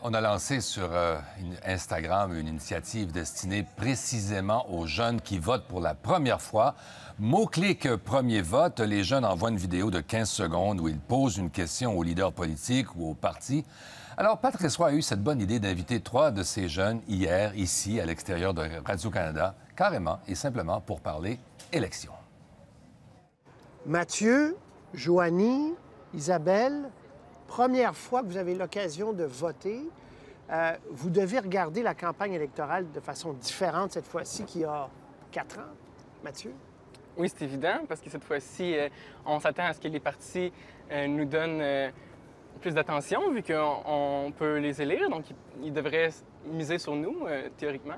On a lancé sur Instagram une initiative destinée précisément aux jeunes qui votent pour la première fois. Mot-clic premier vote, les jeunes envoient une vidéo de 15 secondes où ils posent une question aux leaders politiques ou aux partis. Alors, Patrice Roy a eu cette bonne idée d'inviter 3 de ces jeunes hier, ici, à l'extérieur de Radio-Canada, carrément et simplement pour parler élection. Mathieu, Joanie, Isabelle, première fois que vous avez l'occasion de voter, vous devez regarder la campagne électorale de façon différente cette fois-ci qu'il y a 4 ans. Mathieu? Oui, c'est évident, parce que cette fois-ci, on s'attend à ce que les partis nous donnent plus d'attention, vu qu'on peut les élire, donc ils devraient miser sur nous, théoriquement.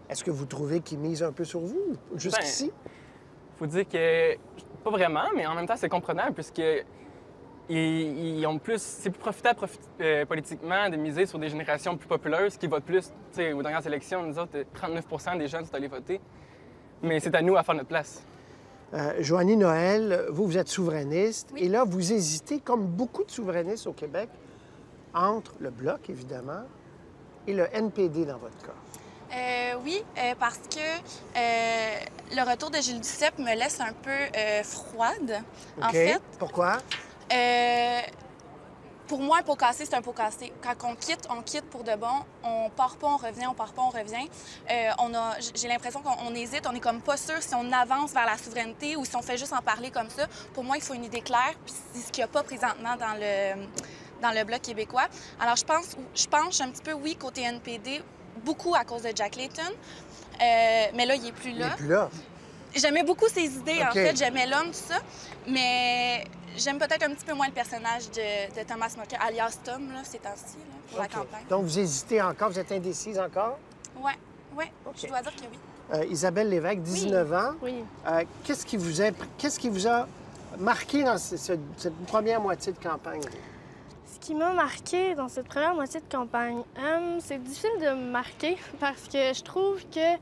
Est-ce que vous trouvez qu'ils misent un peu sur vous, jusqu'ici? Il faut dire que, pas vraiment, mais en même temps, c'est comprenable, puisque ils ont plus, c'est plus profitable politiquement de miser sur des générations plus populeuses qui votent plus. T'sais, aux dernières élections, nous autres, 39 des jeunes sont allés voter. Mais c'est à nous à faire notre place. Joanie Noël, vous êtes souverainiste. Oui. Et là, vous hésitez, comme beaucoup de souverainistes au Québec, entre le Bloc, évidemment, et le NPD dans votre cas. Oui, parce que le retour de Gilles Duceppe me laisse un peu froide, en OK. fait. Pourquoi? Pour moi, un pot cassé, c'est un pot cassé. Quand on quitte pour de bon. On part pas, on revient, on part pas, on revient. J'ai l'impression qu'on hésite, on est comme pas sûr si on avance vers la souveraineté ou si on fait juste en parler comme ça. Pour moi, il faut une idée claire, puis c'est ce qu'il n'y a pas présentement dans le Bloc québécois. Alors, je penche un petit peu, oui, côté NPD, beaucoup à cause de Jack Layton. Mais là, il est plus là. Il n'est plus là. J'aimais beaucoup ses idées, OK. en fait. J'aimais l'homme, tout ça. Mais j'aime peut-être un petit peu moins le personnage de Thomas Mulcair, alias Tom, là, ces temps-ci, là, pour la OK. campagne. Donc, vous hésitez encore, vous êtes indécise encore? Ouais, OK. je dois dire que oui. Isabelle Lévesque, 19 ans. Oui. Qu'est-ce qui vous a marqué dans cette première moitié de campagne? Ce qui m'a marqué dans cette première moitié de campagne, c'est difficile de me marquer parce que je trouve que,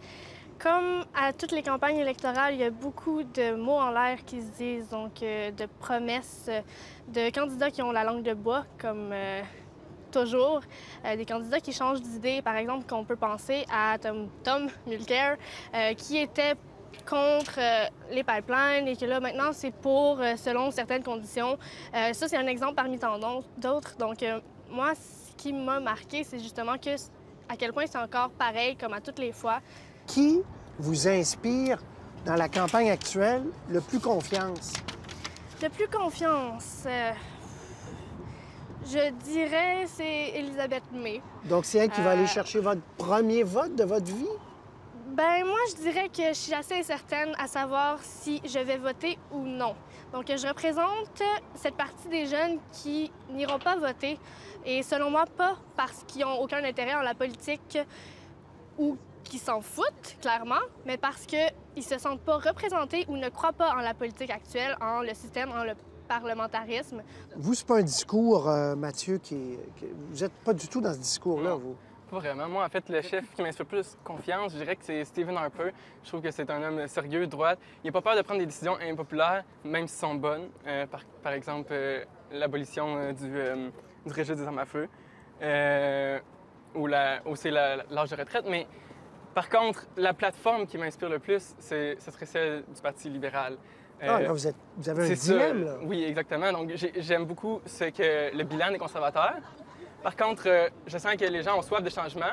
comme à toutes les campagnes électorales, il y a beaucoup de mots en l'air qui se disent, donc de promesses de candidats qui ont la langue de bois, comme toujours. Des candidats qui changent d'idée, par exemple, qu'on peut penser à Tom Mulcair, qui était contre les pipelines et que là, maintenant, c'est pour selon certaines conditions. Ça, c'est un exemple parmi tant d'autres. Donc, moi, ce qui m'a marqué, c'est justement à quel point c'est encore pareil, comme à toutes les fois. Qui vous inspire dans la campagne actuelle le plus confiance? Le plus confiance, je dirais, c'est Elisabeth May. Donc, c'est elle qui va aller chercher votre premier vote de votre vie? Ben moi, je dirais que je suis assez incertaine à savoir si je vais voter ou non. Donc, je représente cette partie des jeunes qui n'iront pas voter. Et selon moi, pas parce qu'ils n'ont aucun intérêt en la politique ou qui s'en foutent, clairement, mais parce qu'ils ne se sentent pas représentés ou ne croient pas en la politique actuelle, en le système, en le parlementarisme. Vous, c'est pas un discours, Mathieu, vous n'êtes pas du tout dans ce discours-là, vous. Pas vraiment. Moi, en fait, le chef qui m'inspire plus confiance, je dirais que c'est Stephen Harper. Je trouve que c'est un homme sérieux, droit. Il n'a pas peur de prendre des décisions impopulaires, même si sont bonnes. Par exemple, l'abolition du registre des armes à feu ou aussi l'âge de retraite. Mais par contre, la plateforme qui m'inspire le plus, ce serait celle du Parti libéral. Là, vous avez un dilemme, là. Oui, exactement. Donc, j'aime beaucoup le bilan des conservateurs. Par contre, je sens que les gens ont soif de changement,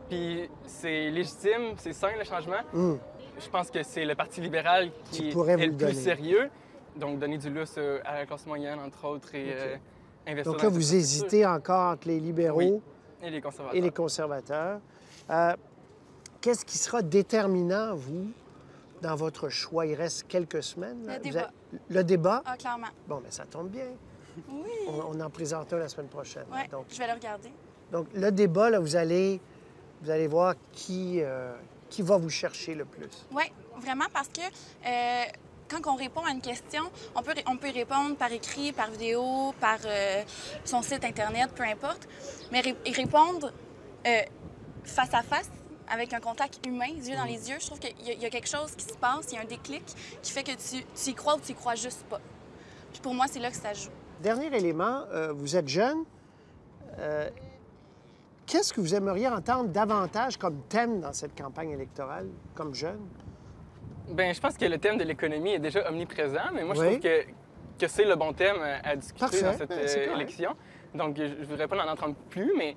puis c'est légitime, c'est sain le changement. Je pense que c'est le Parti libéral qui est le plus sérieux. Donc, donner du lousse à la classe moyenne, entre autres, et investir Donc là, vous hésitez encore entre les libéraux et les conservateurs. Qu'est-ce qui sera déterminant, vous, dans votre choix? Il reste quelques semaines. Là. Le débat. Le débat? Ah, clairement. Bon, bien, ça tombe bien. Oui. On en présente un la semaine prochaine. Oui, Donc, je vais le regarder. donc, le débat, là, vous allez voir qui va vous chercher le plus. Oui, vraiment, parce que quand on répond à une question, on peut y répondre par écrit, par vidéo, par son site Internet, peu importe. Mais y répondre face à face, avec un contact humain, les yeux dans les yeux, je trouve qu'il y a quelque chose qui se passe, il y a un déclic qui fait que tu y crois ou tu y crois juste pas. Puis pour moi, c'est là que ça joue. Dernier élément, vous êtes jeune. qu'est-ce que vous aimeriez entendre davantage comme thème dans cette campagne électorale, comme jeune? Bien, je pense que le thème de l'économie est déjà omniprésent, mais moi, je Oui. trouve que c'est le bon thème à discuter Parfait. dans cette Ben, c'est correct. élection. Donc, je ne voudrais pas en entendre plus, mais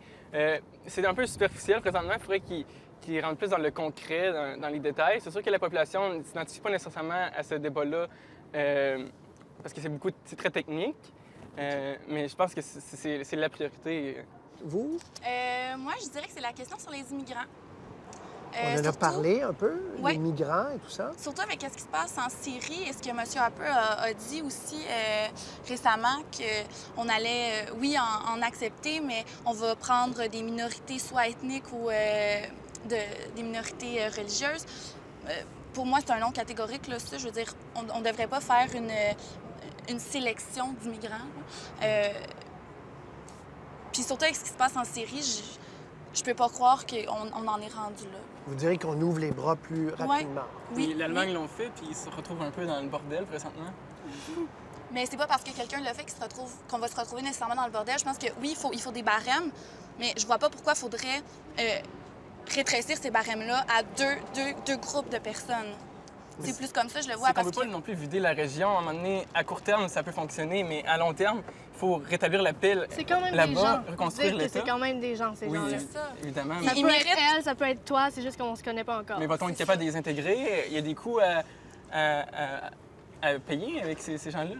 c'est un peu superficiel présentement. Il faudrait qu'il rentre plus dans le concret, dans les détails. C'est sûr que la population ne s'identifie pas nécessairement à ce débat-là parce que c'est très technique, mais je pense que c'est la priorité. Vous? Moi, je dirais que c'est la question sur les immigrants. On en a Surtout- parlé un peu, Oui. les migrants et tout ça. Surtout avec ce qui se passe en Syrie et ce que M. Harper a dit aussi récemment, qu'on allait, oui, en accepter, mais on va prendre des minorités soit ethniques ou des minorités religieuses. Pour moi, c'est un non catégorique, là, ça. Je veux dire, on ne devrait pas faire une sélection d'immigrants. Puis surtout avec ce qui se passe en Syrie, je peux pas croire qu'on en est rendu là. Vous direz qu'on ouvre les bras plus rapidement. Oui, L'Allemagne oui. l'ont fait, puis ils se retrouvent un peu dans le bordel présentement. Mais c'est pas parce que quelqu'un le fait qu'on va se retrouver nécessairement dans le bordel. Je pense que oui, il faut des barèmes, mais je vois pas pourquoi il faudrait rétrécir ces barèmes-là à deux groupes de personnes. C'est plus comme ça, je le vois. C'est qu'on ne Parce veut que pas non plus vider la région. À un moment donné, à court terme, ça peut fonctionner, mais à long terme, il faut rétablir la paix C'est quand même des là-bas, gens. reconstruire Dire que c'est l'État. quand même des gens, ces Oui, gens-là. c'est ça. évidemment. Ils Ça peut méritent. être elle, ça peut être toi, c'est juste qu'on se connaît pas encore. Mais va-t-on être capable de les intégrer? Il y a des coûts à payer avec ces gens-là.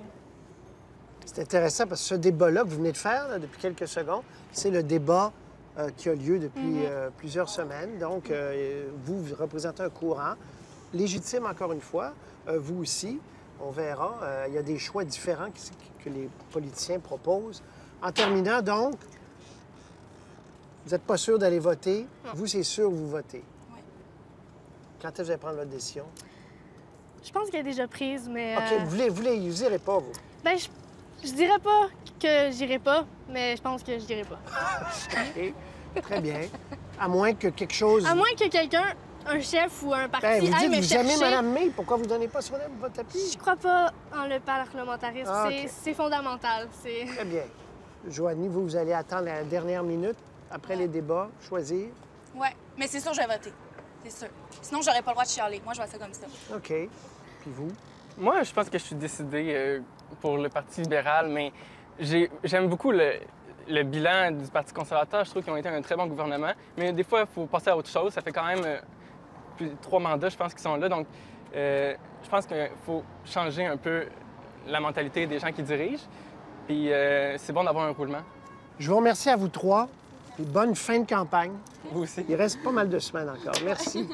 C'est intéressant parce que ce débat-là que vous venez de faire là, depuis quelques secondes, c'est le débat qui a lieu depuis plusieurs semaines. Donc, vous représentez un courant légitime, encore une fois. Vous aussi, on verra. Il y a des choix différents que les politiciens proposent. En terminant, donc, vous n'êtes pas sûr d'aller voter. Vous, c'est sûr, vous votez. Oui. Quand est-ce que vous allez prendre votre décision? Je pense qu'elle est déjà prise, mais... OK, vous irez pas, vous. Ben, je dirais pas que j'irai pas, mais je pense que je dirai pas. OK, très bien. À moins que quelque chose... À moins que quelqu'un, un chef ou un parti, Ben, vous aille dites, me vous aimez chercher. Mme May, pourquoi vous ne donnez pas sur votre tapis? Je crois pas en le parlementarisme. Ah, OK. C'est fondamental. Très bien. Joanie, vous allez attendre la dernière minute, après les débats, choisir. Oui, mais c'est sûr que je vais voter. C'est sûr. Sinon, j'aurais pas le droit de chialer. Moi, je vois ça comme ça. OK. Puis vous? Moi, je pense que je suis décidé pour le Parti libéral, mais j'aime beaucoup le bilan du Parti conservateur. Je trouve qu'ils ont été un très bon gouvernement. Mais des fois, il faut passer à autre chose. Ça fait quand même 3 mandats, je pense, qui sont là. Donc, je pense qu'il faut changer un peu la mentalité des gens qui dirigent. Puis, c'est bon d'avoir un roulement. Je vous remercie à vous trois. Puis bonne fin de campagne. Vous aussi. Il reste pas mal de semaines encore. Merci.